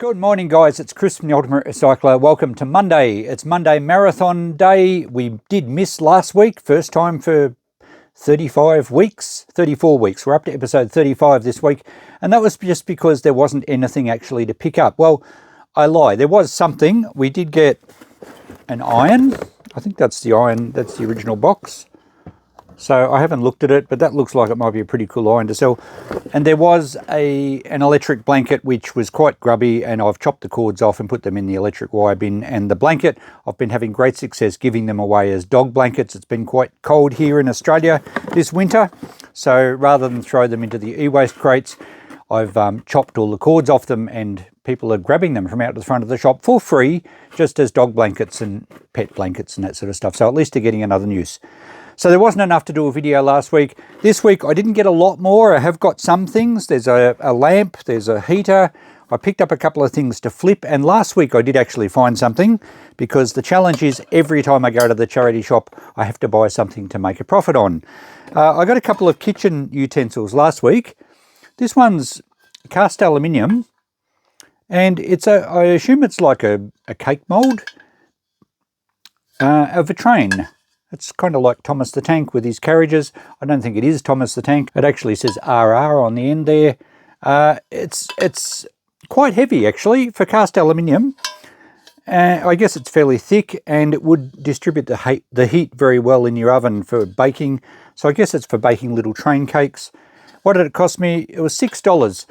Good morning, guys. It's Chris from the Ultimate Recycler. Welcome to Monday. It's Monday Marathon Day. We did miss last week, first time for 34 weeks. We're up to episode 35 this week, and that was just because there wasn't anything actually to pick up. Well, I lie. There was something. We did get an iron. I think that's the iron. That's the original box. So I haven't looked at it, but that looks like it might be a pretty cool iron to sell. And there was an electric blanket, which was quite grubby, and I've chopped the cords off and put them in the electric wire bin. And the blanket, I've been having great success giving them away as dog blankets. It's been quite cold here in Australia this winter. So rather than throw them into the e-waste crates, I've chopped all the cords off them, and people are grabbing them from out to the front of the shop for free, just as dog blankets and pet blankets and that sort of stuff. So at least they're getting another use. So there wasn't enough to do a video last week. This week I didn't get a lot more. I have got some things. There's a lamp, there's a heater. I picked up a couple of things to flip, and last week I did actually find something, because the challenge is every time I go to the charity shop I have to buy something to make a profit on. I got a couple of kitchen utensils last week. This one's cast aluminium, and I assume it's like a cake mould of a train. It's kind of like Thomas the Tank with his carriages. I don't think it is Thomas the Tank. It actually says RR on the end there. It's quite heavy actually for cast aluminium. I guess it's fairly thick, and it would distribute the heat very well in your oven for baking. So I guess it's for baking little train cakes. What did it cost me? It was $6.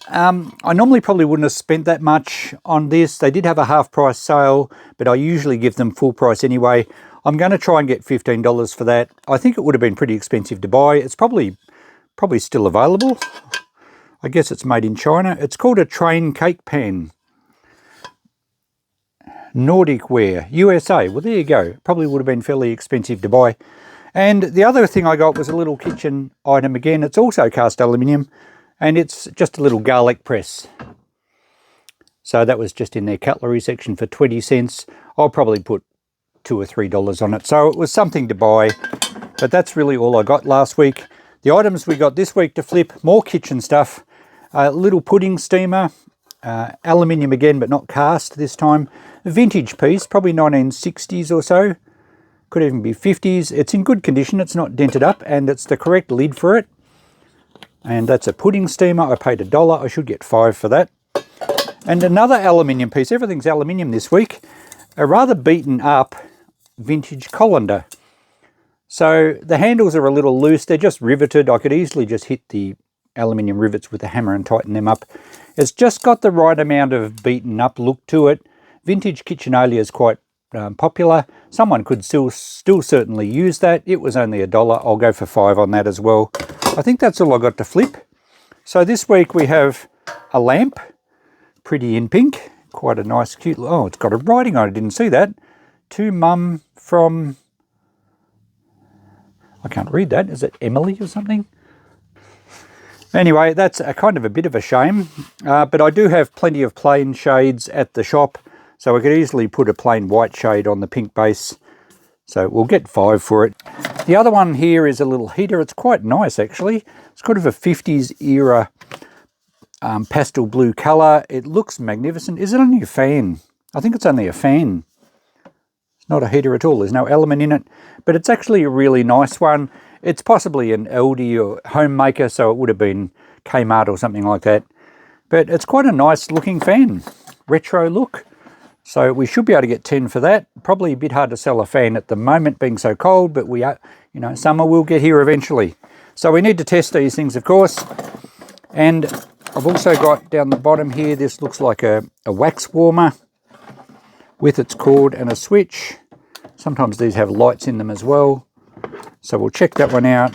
I normally probably wouldn't have spent that much on this. They did have a half price sale, but I usually give them full price anyway. I'm going to try and get $15 for that. I think it would have been pretty expensive to buy. It's probably still available. I guess it's made in China. It's called a train cake pan. Nordic Ware, USA. Well, there you go. Probably would have been fairly expensive to buy. And the other thing I got was a little kitchen item again. It's also cast aluminium, and it's just a little garlic press. So that was just in their cutlery section for 20 cents. I'll probably put $2 or $3 on it. So it was something to buy, but that's really all I got last week. The items we got this week to flip: more kitchen stuff, a little pudding steamer, aluminium again, but not cast this time. A vintage piece, probably 1960s or so, could even be 50s. It's in good condition, it's not dented up, and it's the correct lid for it. And that's a pudding steamer. I paid $1. I should get $5 for that. And another aluminium piece. Everything's aluminium this week. A rather beaten up vintage colander. So the handles are a little loose. They're just riveted. I could easily just hit the aluminium rivets with a hammer and tighten them up. It's just got the right amount of beaten up look to it. Vintage KitchenAlia is quite popular. Someone could still certainly use that. It was only $1. I'll go for $5 on that as well. I think that's all I got to flip. So this week we have a lamp, pretty in pink. Quite a nice, cute. Oh, it's got a writing on it. I didn't see that. To Mum from, I can't read that. Is it Emily or something? Anyway, that's a kind of a bit of a shame. But I do have plenty of plain shades at the shop, so I could easily put a plain white shade on the pink base. So we'll get $5 for it. The other one here is a little heater. It's quite nice actually. It's kind of a 50s era pastel blue colour. It looks magnificent. Is it only a fan? I think it's only a fan. It's not a heater at all. There's no element in it, but it's actually a really nice one. It's possibly an Aldi or homemaker, so it would have been Kmart or something like that. But it's quite a nice looking fan. Retro look. So we should be able to get 10 for that. Probably a bit hard to sell a fan at the moment being so cold, but we are, summer will get here eventually. So we need to test these things, of course. And I've also got down the bottom here, this looks like a wax warmer with its cord and a switch. Sometimes these have lights in them as well. So we'll check that one out.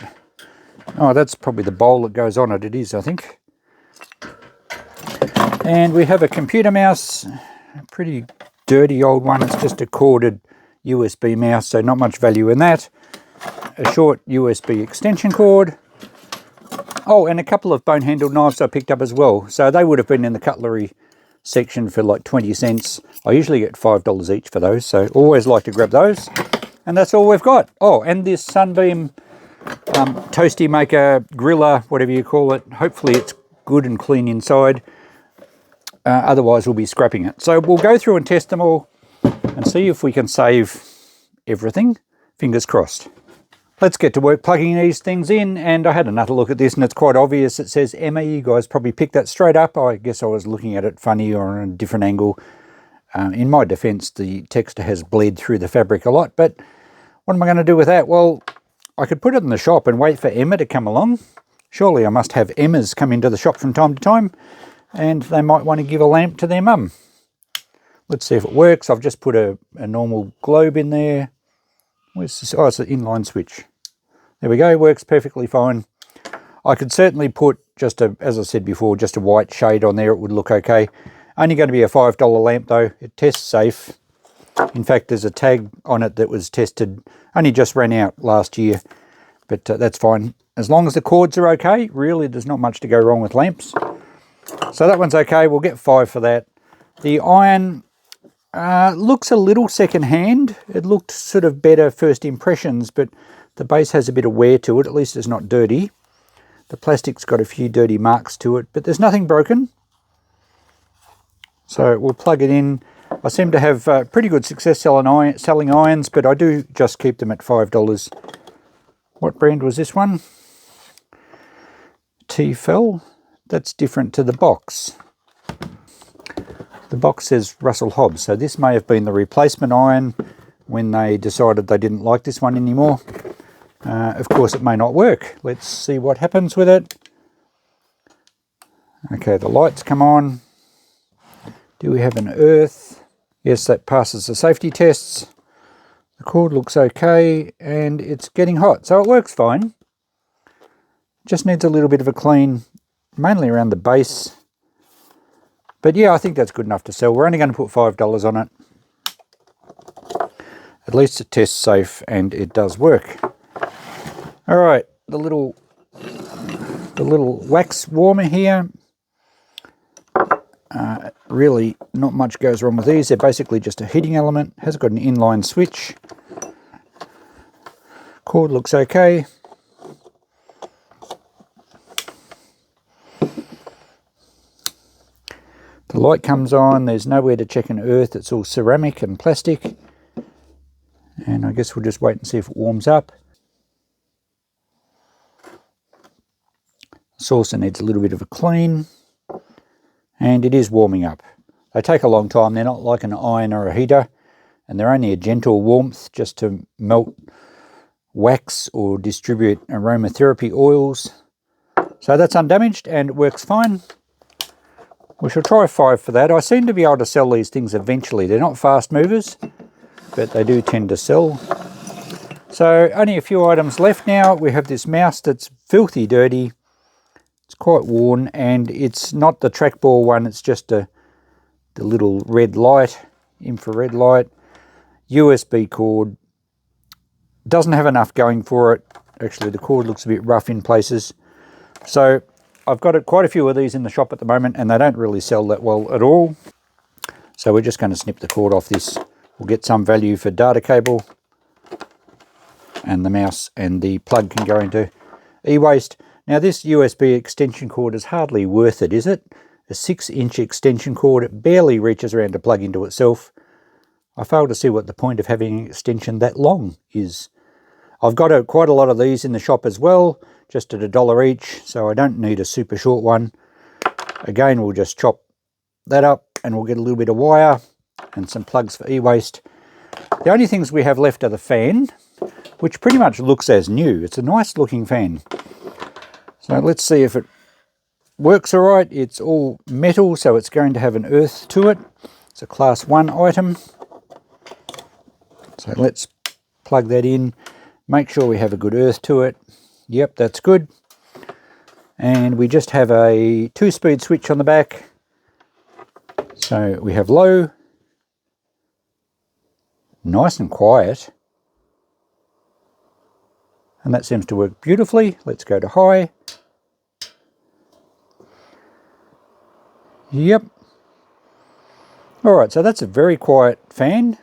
Oh, that's probably the bowl that goes on it. It is, I think. And we have a computer mouse, a pretty dirty old one. It's just a corded USB mouse, so not much value in that. A short USB extension cord. Oh, and a couple of bone-handled knives I picked up as well. So they would have been in the cutlery section for like 20 cents. I usually get $5 each for those, so always like to grab those. And that's all we've got. Oh, and this Sunbeam toasty maker, griller, whatever you call it. Hopefully it's good and clean inside. Otherwise we'll be scrapping it. So we'll go through and test them all and see if we can save everything. Fingers crossed. Let's get to work plugging these things in, and I had another look at this and it's quite obvious. It says Emma. You guys probably picked that straight up. I guess I was looking at it funny or on a different angle. In my defense, the texture has bled through the fabric a lot, but what am I going to do with that? Well, I could put it in the shop and wait for Emma to come along. Surely I must have Emmas come into the shop from time to time, and they might want to give a lamp to their mum. Let's see if it works. I've just put a normal globe in there. Where's this? Oh, it's an inline switch. There we go, works perfectly fine. I could certainly put just a, as I said before, just a white shade on there. It would look okay. Only going to be a $5 lamp though. It tests safe. In fact, there's a tag on it that was tested, only just ran out last year, but that's fine. As long as the cords are okay, really there's not much to go wrong with lamps. So that one's okay, we'll get 5 for that. The iron looks a little second-hand. It looked sort of better first impressions, but the base has a bit of wear to it. At least it's not dirty. The plastic's got a few dirty marks to it, but there's nothing broken. So we'll plug it in. I seem to have pretty good success selling irons, but I do just keep them at $5. What brand was this one? T-Fell. That's different to the box. The box says Russell Hobbs, so this may have been the replacement iron when they decided they didn't like this one anymore. Of course, it may not work. Let's see what happens with it. Okay, the lights come on. Do we have an earth? Yes, that passes the safety tests. The cord looks okay, and it's getting hot, so it works fine. Just needs a little bit of a clean, mainly around the base. But yeah, I think that's good enough to sell. We're only going to put $5 on it. At least it tests safe and it does work. All right, the little wax warmer here. Really not much goes wrong with these. They're basically just a heating element. Has got an inline switch. Cord looks okay. The light comes on. There's nowhere to check an earth. It's all ceramic and plastic. And I guess we'll just wait and see if it warms up. Saucer needs a little bit of a clean. And it is warming up. They take a long time. They're not like an iron or a heater. And they're only a gentle warmth just to melt wax or distribute aromatherapy oils. So that's undamaged and it works fine. We shall try 5 for that. I seem to be able to sell these things eventually. They're not fast movers, but they do tend to sell. So only a few items left now. We have this mouse that's filthy dirty. It's quite worn, and it's not the trackball one. It's just the little red light, infrared light. USB cord. Doesn't have enough going for it. Actually, the cord looks a bit rough in places. So I've got quite a few of these in the shop at the moment, and they don't really sell that well at all. So we're just going to snip the cord off this. We'll get some value for data cable, and the mouse and the plug can go into e-waste. Now this USB extension cord is hardly worth it, is it? A 6-inch extension cord, it barely reaches around to plug into itself. I fail to see what the point of having an extension that long is. I've got quite a lot of these in the shop as well, just at $1 each, so I don't need a super short one. Again, we'll just chop that up and we'll get a little bit of wire and some plugs for e-waste. The only things we have left are the fan, which pretty much looks as new. It's a nice looking fan. So let's see if it works all right. It's all metal, so it's going to have an earth to it. It's a class 1 item. So let's plug that in. Make sure we have a good earth to it. Yep, that's good. And we just have a 2-speed switch on the back. So we have low. Nice and quiet. And that seems to work beautifully. Let's go to high. Yep. Alright, so that's a very quiet fan.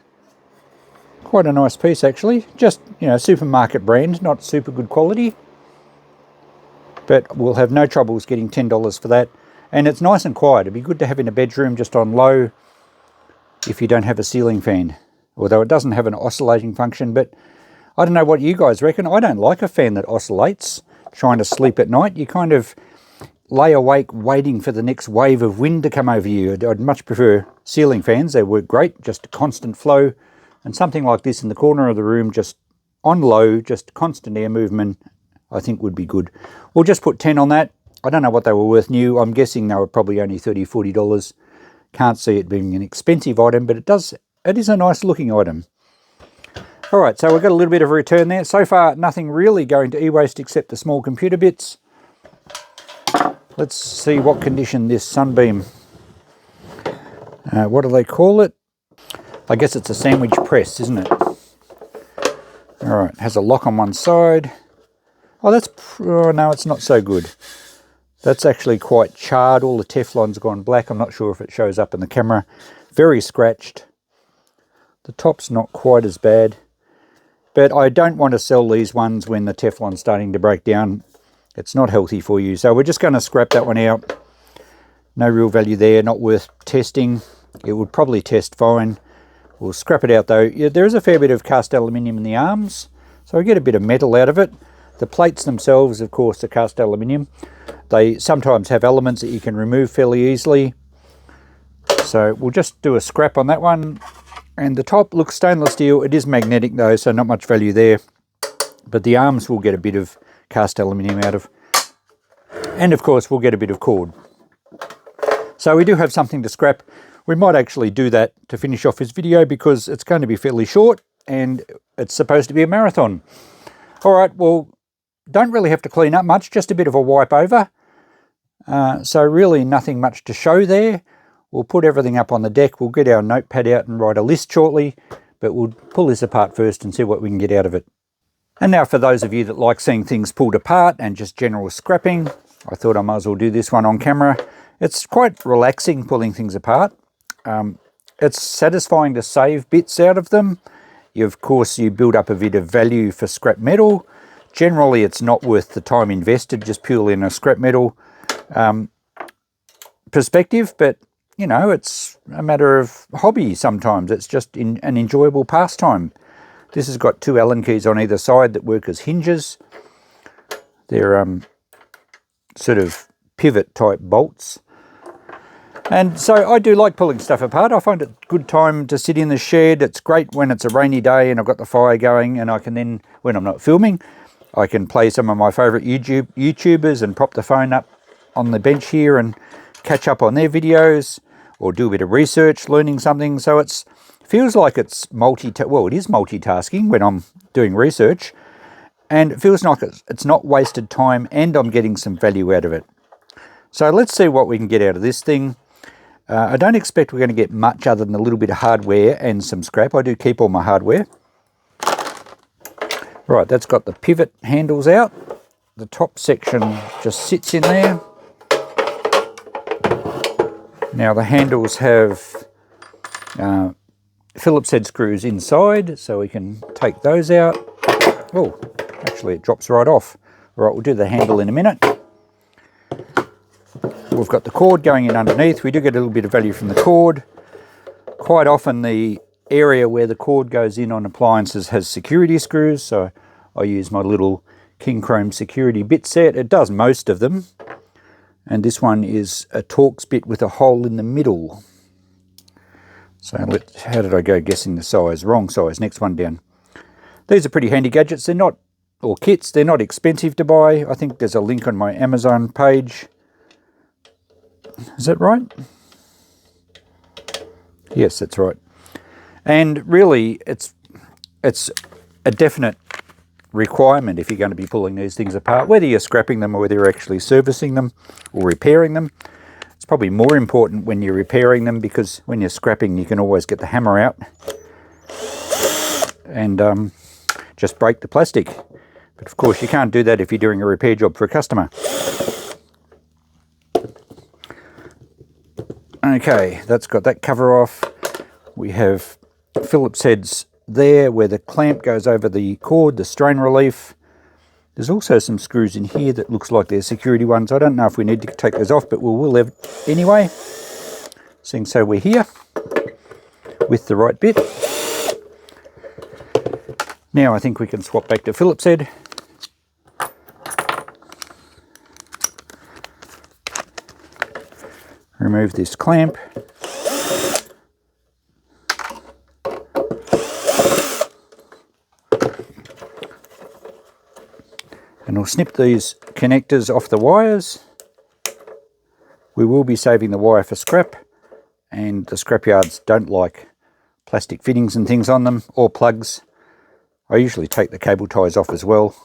Quite a nice piece actually. Just, you know, supermarket brand, not super good quality. But we'll have no troubles getting $10 for that. And it's nice and quiet. It'd be good to have in a bedroom just on low if you don't have a ceiling fan. Although it doesn't have an oscillating function, but I don't know what you guys reckon. I don't like a fan that oscillates trying to sleep at night. You kind of lay awake waiting for the next wave of wind to come over you. I'd much prefer ceiling fans. They work great, just a constant flow. And something like this in the corner of the room, just on low, just constant air movement, I think would be good. We'll just put 10 on that. I don't know what they were worth new. I'm guessing they were probably only $30, $40. Can't see it being an expensive item, but it is a nice looking item. All right, so we've got a little bit of a return there. So far, nothing really going to Ewaste except the small computer bits. Let's see what condition this Sunbeam, what do they call it? I guess it's a sandwich press, isn't it? All right, has a lock on one side. Oh, oh no, it's not so good. That's actually quite charred. All the Teflon's gone black. I'm not sure if it shows up in the camera. Very scratched. The top's not quite as bad. But I don't want to sell these ones when the Teflon's starting to break down. It's not healthy for you. So we're just going to scrap that one out. No real value there. Not worth testing. It would probably test fine. We'll scrap it out though. Yeah, there is a fair bit of cast aluminium in the arms. So we get a bit of metal out of it. The plates themselves, of course, are cast aluminium. They sometimes have elements that you can remove fairly easily. So we'll just do a scrap on that one. And the top looks stainless steel. It is magnetic though, so not much value there. But the arms will get a bit of cast aluminium out of. And of course, we'll get a bit of cord. So we do have something to scrap. We might actually do that to finish off this video because it's going to be fairly short and it's supposed to be a marathon. All right, well, don't really have to clean up much, just a bit of a wipe over. So really nothing much to show there. We'll put everything up on the deck. We'll get our notepad out and write a list shortly, but we'll pull this apart first and see what we can get out of it. And now for those of you that like seeing things pulled apart and just general scrapping, I thought I might as well do this one on camera. It's quite relaxing pulling things apart. It's satisfying to save bits out of them. Of course, you build up a bit of value for scrap metal. Generally, it's not worth the time invested just purely in a scrap metal perspective, but you know, it's a matter of hobby sometimes. It's just an enjoyable pastime. This has got two Allen keys on either side that work as hinges. They're sort of pivot type bolts. And so I do like pulling stuff apart. I find it a good time to sit in the shed. It's great when it's a rainy day and I've got the fire going, and I can then, when I'm not filming, I can play some of my favourite YouTubers and prop the phone up on the bench here and catch up on their videos or do a bit of research, learning something. So it feels like it is multitasking when I'm doing research, and it feels like it's not wasted time and I'm getting some value out of it. So let's see what we can get out of this thing. I don't expect we're going to get much other than a little bit of hardware and some scrap. I do keep all my hardware. Right, that's got the pivot handles out. The top section just sits in there. Now the handles have Phillips head screws inside, so we can take those out. Oh, actually it drops right off. All right, we'll do the handle in a minute. We've got the cord going in underneath. We do get a little bit of value from the cord. Quite often the area where the cord goes in on appliances has security screws, so I use my little King Chrome security bit set. It does most of them. And this one is a Torx bit with a hole in the middle. So how did I go guessing the size? Wrong size. Next one down. These are pretty handy gadgets. They're not, or kits, they're not expensive to buy. I think there's a link on my Amazon page. Is that right? Yes, that's right. And really, it's a definite requirement if you're going to be pulling these things apart, whether you're scrapping them or whether you're actually servicing them or repairing them. It's probably more important when you're repairing them, because when you're scrapping you can always get the hammer out and just break the plastic. But of course you can't do that if you're doing a repair job for a customer. Okay, that's got that cover off. We have Phillips heads there where the clamp goes over the cord, the strain relief. There's also some screws in here that looks like they're security ones. I don't know if we need to take those off, but we will have anyway. Seeing so we're here with the right bit. Now I think we can swap back to Phillips head. Remove this clamp. And we'll snip these connectors off the wires. We will be saving the wire for scrap, and the scrapyards don't like plastic fittings and things on them, or plugs. I usually take the cable ties off as well.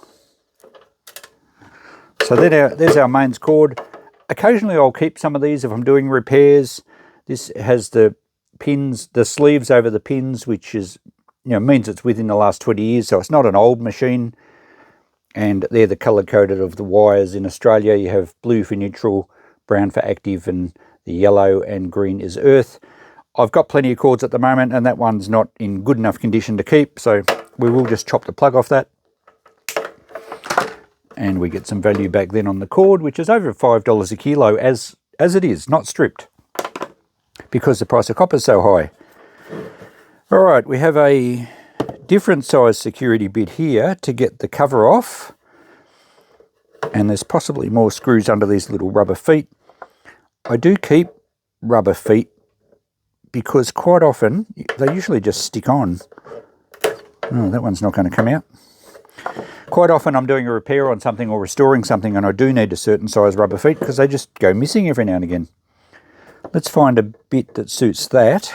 So there's our mains cord. Occasionally I'll keep some of these if I'm doing repairs. This has the pins, the sleeves over the pins, which is, means it's within the last 20 years, so it's not an old machine. And they're the colour coded of the wires. In Australia you have blue for neutral, brown for active, and the yellow and green is earth. I've got plenty of cords at the moment, and that one's not in good enough condition to keep, so we will just chop the plug off that. And we get some value back then on the cord, which is over $5 a kilo as it is, not stripped, because the price of copper is so high. All right, we have a different size security bit here to get the cover off, and there's possibly more screws under these little rubber feet. I do keep rubber feet because quite often they usually just stick on. Oh, that one's not going to come out. Quite often I'm doing a repair on something or restoring something, and I do need a certain size rubber feet because they just go missing every now and again. Let's find a bit that suits that.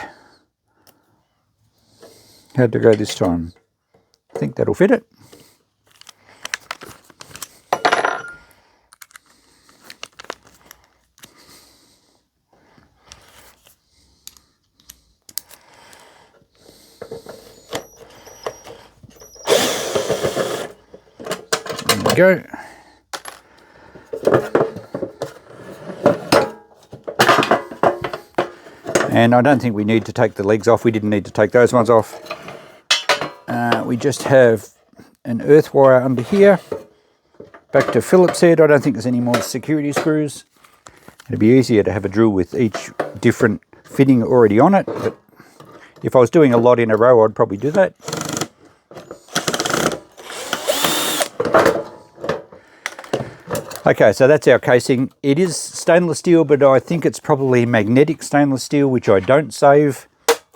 How'd it go this time? I think that'll fit it. There we go. And I don't think we need to take the legs off. We didn't need to take those ones off. We just have an earth wire under here. Back to Phillips head. I don't think there's any more security screws. It'd be easier to have a drill with each different fitting already on it, but if I was doing a lot in a row, I'd probably do that. Okay, so that's our casing. It is stainless steel, but I think it's probably magnetic stainless steel, which I don't save.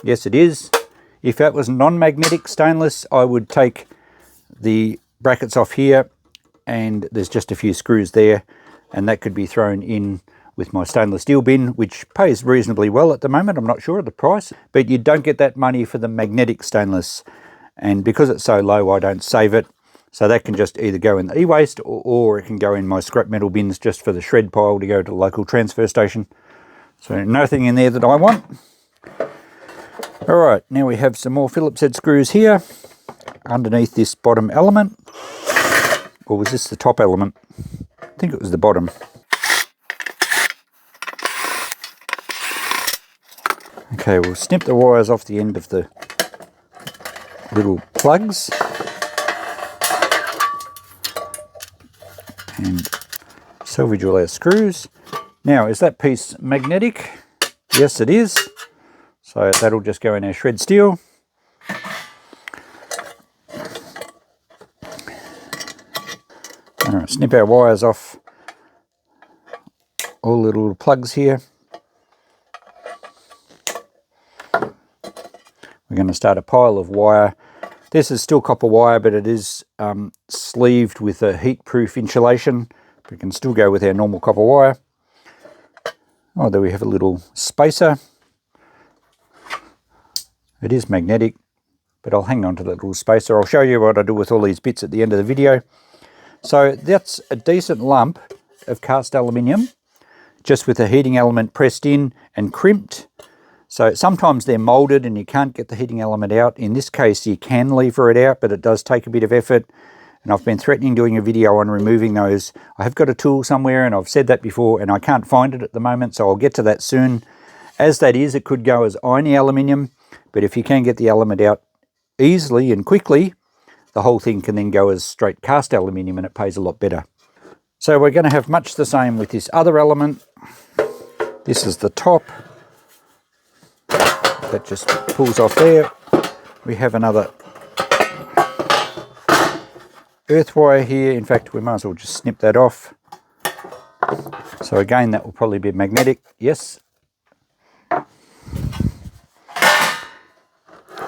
Yes, it is. If that was non-magnetic stainless, I would take the brackets off here, and there's just a few screws there, and that could be thrown in with my stainless steel bin, which pays reasonably well at the moment. I'm not sure of the price, but you don't get that money for the magnetic stainless, and because it's so low, I don't save it. So that can just either go in the e-waste, or it can go in my scrap metal bins just for the shred pile to go to the local transfer station. So nothing in there that I want. All right, now we have some more Phillips head screws here underneath this bottom element. Or was this the top element? I think it was the bottom. Okay, we'll snip the wires off the end of the little plugs. And salvage all our screws. Now, is that piece magnetic? Yes, it is. So that'll just go in our shred steel. All right, snip our wires off all the little plugs here. We're going to start a pile of wire. This is still copper wire, but it is sleeved with a heat-proof insulation. We can still go with our normal copper wire. Oh, there we have a little spacer. It is magnetic, but I'll hang on to that little spacer. I'll show you what I do with all these bits at the end of the video. So that's a decent lump of cast aluminium, just with the heating element pressed in and crimped. So sometimes they're molded and you can't get the heating element out. In this case, you can lever it out, but it does take a bit of effort. And I've been threatening doing a video on removing those. I have got a tool somewhere, and I've said that before, and I can't find it at the moment, so I'll get to that soon. As that is, it could go as iron aluminium, but if you can get the element out easily and quickly, the whole thing can then go as straight cast aluminium, and it pays a lot better. So we're going to have much the same with this other element. This is the top. That just pulls off there. We have another earth wire here. In fact, we might as well just snip that off. So again, that will probably be magnetic. Yes.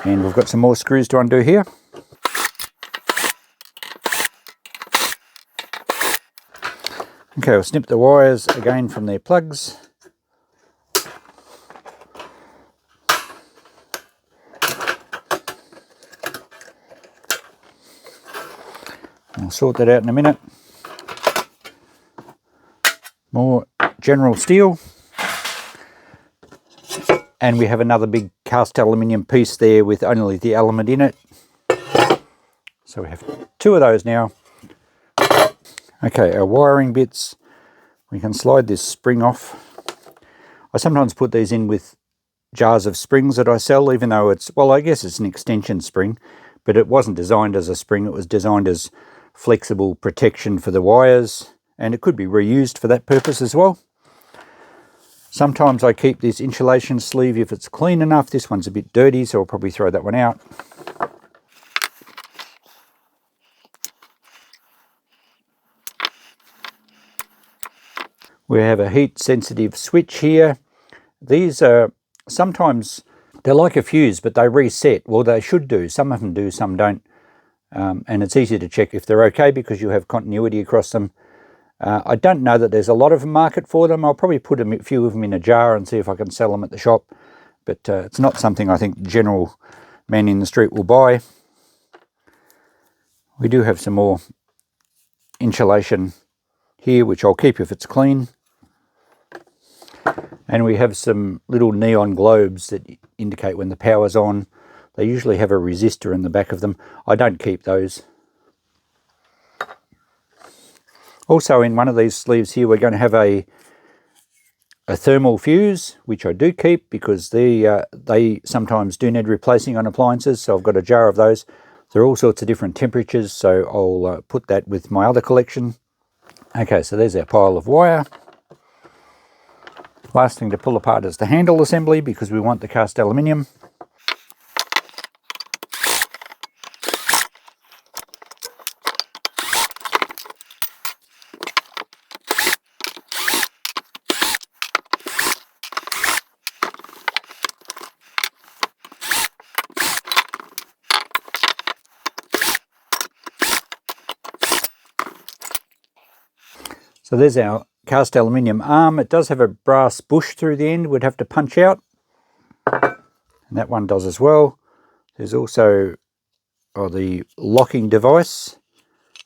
And we've got some more screws to undo here. Okay, we'll snip the wires again from their plugs. I'll sort that out in a minute. More general steel. And we have another big cast aluminium piece there with only the element in it. So we have two of those now. Okay, our wiring bits. We can slide this spring off. I sometimes put these in with jars of springs that I sell, even though it's, well, I guess it's an extension spring, but it wasn't designed as a spring. It was designed as flexible protection for the wires, and it could be reused for that purpose as well. Sometimes I keep this insulation sleeve if it's clean enough. This one's a bit dirty, so I'll probably throw that one out. We have a heat sensitive switch here. These are sometimes, they're like a fuse, but they reset. Well, they should do. Some of them do, some don't. And it's easy to check if they're okay because you have continuity across them. I don't know that there's a lot of a market for them. I'll probably put a few of them in a jar and see if I can sell them at the shop. But it's not something I think the general man in the street will buy. We do have some more insulation here, which I'll keep if it's clean. And we have some little neon globes that indicate when the power's on. They usually have a resistor in the back of them. I don't keep those. Also, in one of these sleeves here, we're going to have a thermal fuse, which I do keep because they sometimes do need replacing on appliances. So I've got a jar of those. There are all sorts of different temperatures, so I'll put that with my other collection. Okay, so there's our pile of wire. Last thing to pull apart is the handle assembly because we want the cast aluminium. So there's our cast aluminium arm. It does have a brass bush through the end we'd have to punch out, and that one does as well. There's also the locking device,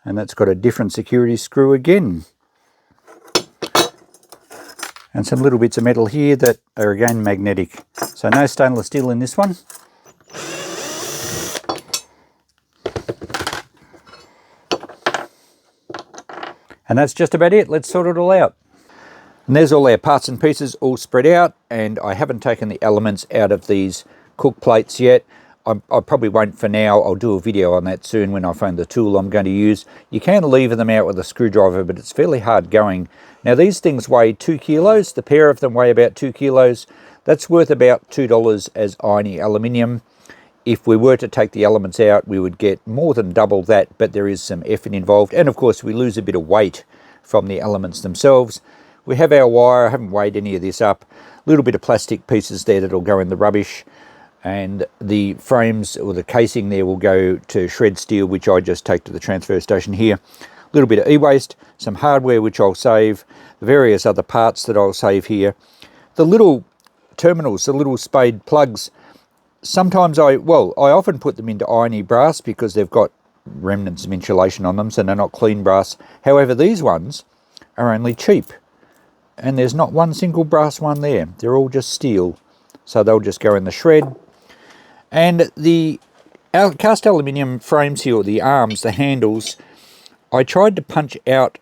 and that's got a different security screw again, and some little bits of metal here that are again magnetic. So no stainless steel in this one. And that's just about it. Let's sort it all out. And there's all our parts and pieces all spread out, and I haven't taken the elements out of these cook plates yet. I probably won't for now. I'll do a video on that soon when I find the tool I'm going to use. You can lever them out with a screwdriver, but it's fairly hard going. Now these things weigh 2 kilos. The pair of them weigh about 2 kilos. That's worth about $2 as irony aluminium. If we were to take the elements out, we would get more than double that, but there is some effort involved. And of course, we lose a bit of weight from the elements themselves. We have our wire. I haven't weighed any of this up. A little bit of plastic pieces there that'll go in the rubbish. And the frames or the casing there will go to shred steel, which I just take to the transfer station here. A little bit of e-waste, some hardware which I'll save, the various other parts that I'll save here. The little terminals, the little spade plugs, sometimes I often put them into irony brass because they've got remnants of insulation on them, so they're not clean brass. However, these ones are only cheap, and there's not one single brass one there. They're all just steel, so they'll just go in the shred. And the cast aluminium frames here, or the arms, the handles, I tried to punch out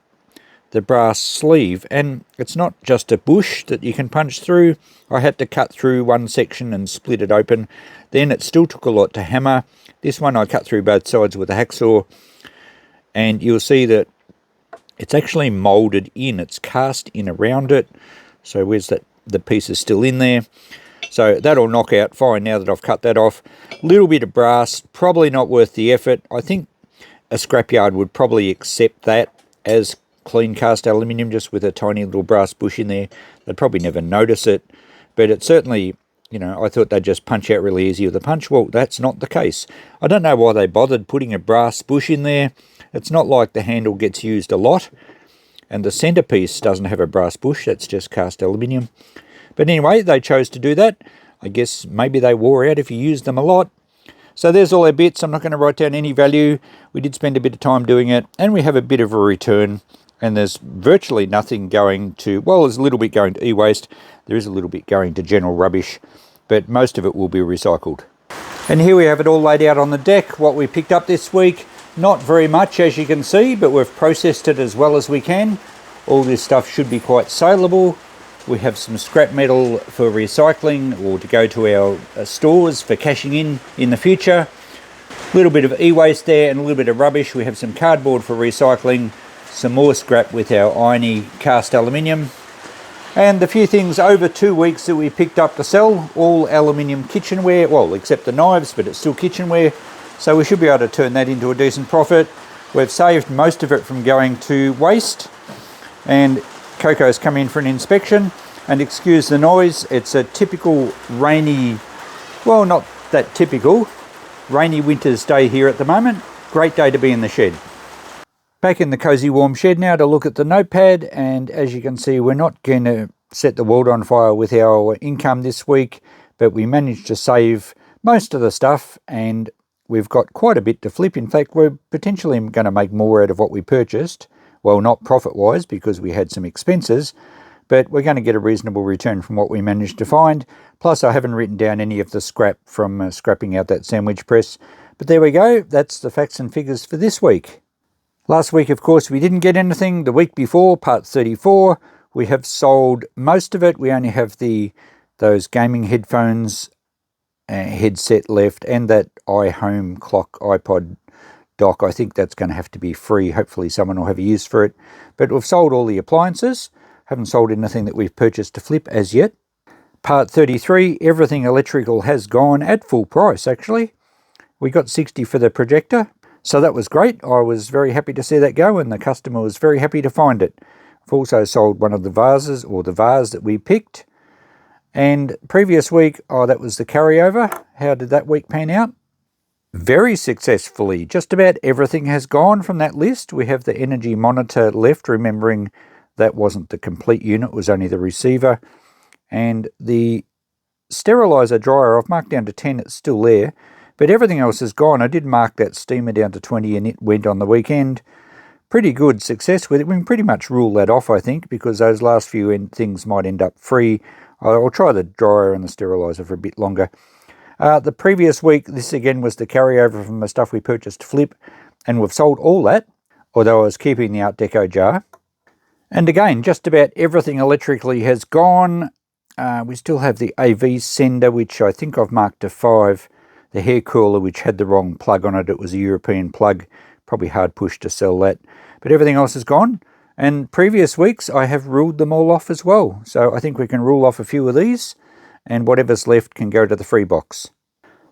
the brass sleeve, and it's not just a bush that you can punch through. I had to cut through one section and split it open. Then it still took a lot to hammer. This one I cut through both sides with a hacksaw, and you'll see that it's actually moulded in. It's cast in around it. So where's that? The piece is still in there. So that'll knock out fine now that I've cut that off. Little bit of brass, probably not worth the effort. I think a scrapyard would probably accept that as clean cast aluminium, just with a tiny little brass bush in there. They'd probably never notice it, but it certainly, you know, I thought they'd just punch out really easy with a punch. Well, that's not the case. I don't know why they bothered putting a brass bush in there. It's not like the handle gets used a lot, and the centerpiece doesn't have a brass bush. That's just cast aluminium. But anyway, they chose to do that. I guess maybe they wore out if you used them a lot. So there's all our bits. I'm not going to write down any value. We did spend a bit of time doing it, and we have a bit of a return. And there's virtually nothing going to, well, there's a little bit going to e-waste. There is a little bit going to general rubbish, but most of it will be recycled. And here we have it all laid out on the deck, what we picked up this week. Not very much, as you can see, but we've processed it as well as we can. All this stuff should be quite saleable. We have some scrap metal for recycling or to go to our stores for cashing in the future. A little bit of e-waste there and a little bit of rubbish. We have some cardboard for recycling, some more scrap with our irony cast aluminium, and the few things over 2 weeks that we picked up to sell, all aluminium kitchenware, well, except the knives, but it's still kitchenware, so we should be able to turn that into a decent profit. We've saved most of it from going to waste, and Coco's come in for an inspection, and excuse the noise, it's a typical rainy, well, not that typical, rainy winter's day here at the moment. Great day to be in the shed. Back in the cosy warm shed now to look at the notepad, and as you can see, we're not going to set the world on fire with our income this week, but we managed to save most of the stuff, and we've got quite a bit to flip. In fact, we're potentially going to make more out of what we purchased. Well, not profit-wise because we had some expenses, but we're going to get a reasonable return from what we managed to find. Plus, I haven't written down any of the scrap from scrapping out that sandwich press. But there we go. That's the facts and figures for this week. Last week, of course, we didn't get anything. The week before, part 34, we have sold most of it. We only have those gaming headphones headset left, and that iHome clock iPod dock. I think that's going to have to be free. Hopefully someone will have a use for it. But we've sold all the appliances. Haven't sold anything that we've purchased to flip as yet. Part 33, everything electrical has gone at full price, actually. We got 60 for the projector. So that was great. I was very happy to see that go, and the customer was very happy to find it. I've also sold one of the vases, or the vase that we picked. And previous week, that was the carryover. How did that week pan out? Very successfully. Just about everything has gone from that list. We have the energy monitor left, remembering that wasn't the complete unit, it was only the receiver. And the sterilizer dryer, I've marked down to 10, it's still there. But everything else is gone. I did mark that steamer down to 20 and it went on the weekend. Pretty good success with it. We can pretty much rule that off, I think, because those last few things might end up free. I'll try the dryer and the sterilizer for a bit longer. The previous week, this again was the carryover from the stuff we purchased to flip, and we've sold all that, although I was keeping the Art Deco jar. And again, just about everything electrically has gone. We still have the AV sender, which I think I've marked to 5. The hair cooler, which had the wrong plug on it. It was a European plug. Probably hard push to sell that. But everything else is gone. And previous weeks, I have ruled them all off as well. So I think we can rule off a few of these, and whatever's left can go to the free box.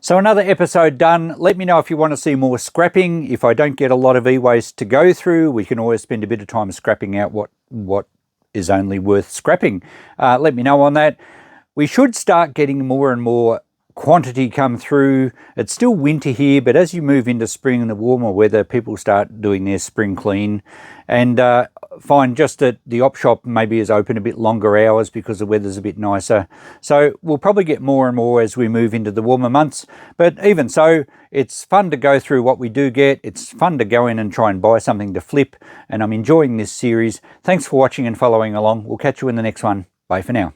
So another episode done. Let me know if you want to see more scrapping. If I don't get a lot of e-waste to go through, we can always spend a bit of time scrapping out what is only worth scrapping. Let me know on that. We should start getting more and more quantity come through. It's still winter here, but as you move into spring and the warmer weather, people start doing their spring clean, and find just that the op shop maybe is open a bit longer hours because the weather's a bit nicer. So we'll probably get more and more as we move into the warmer months. But even so, it's fun to go through what we do get. It's fun to go in and try and buy something to flip, and I'm enjoying this series. Thanks for watching and following along. We'll catch you in the next one. Bye for now.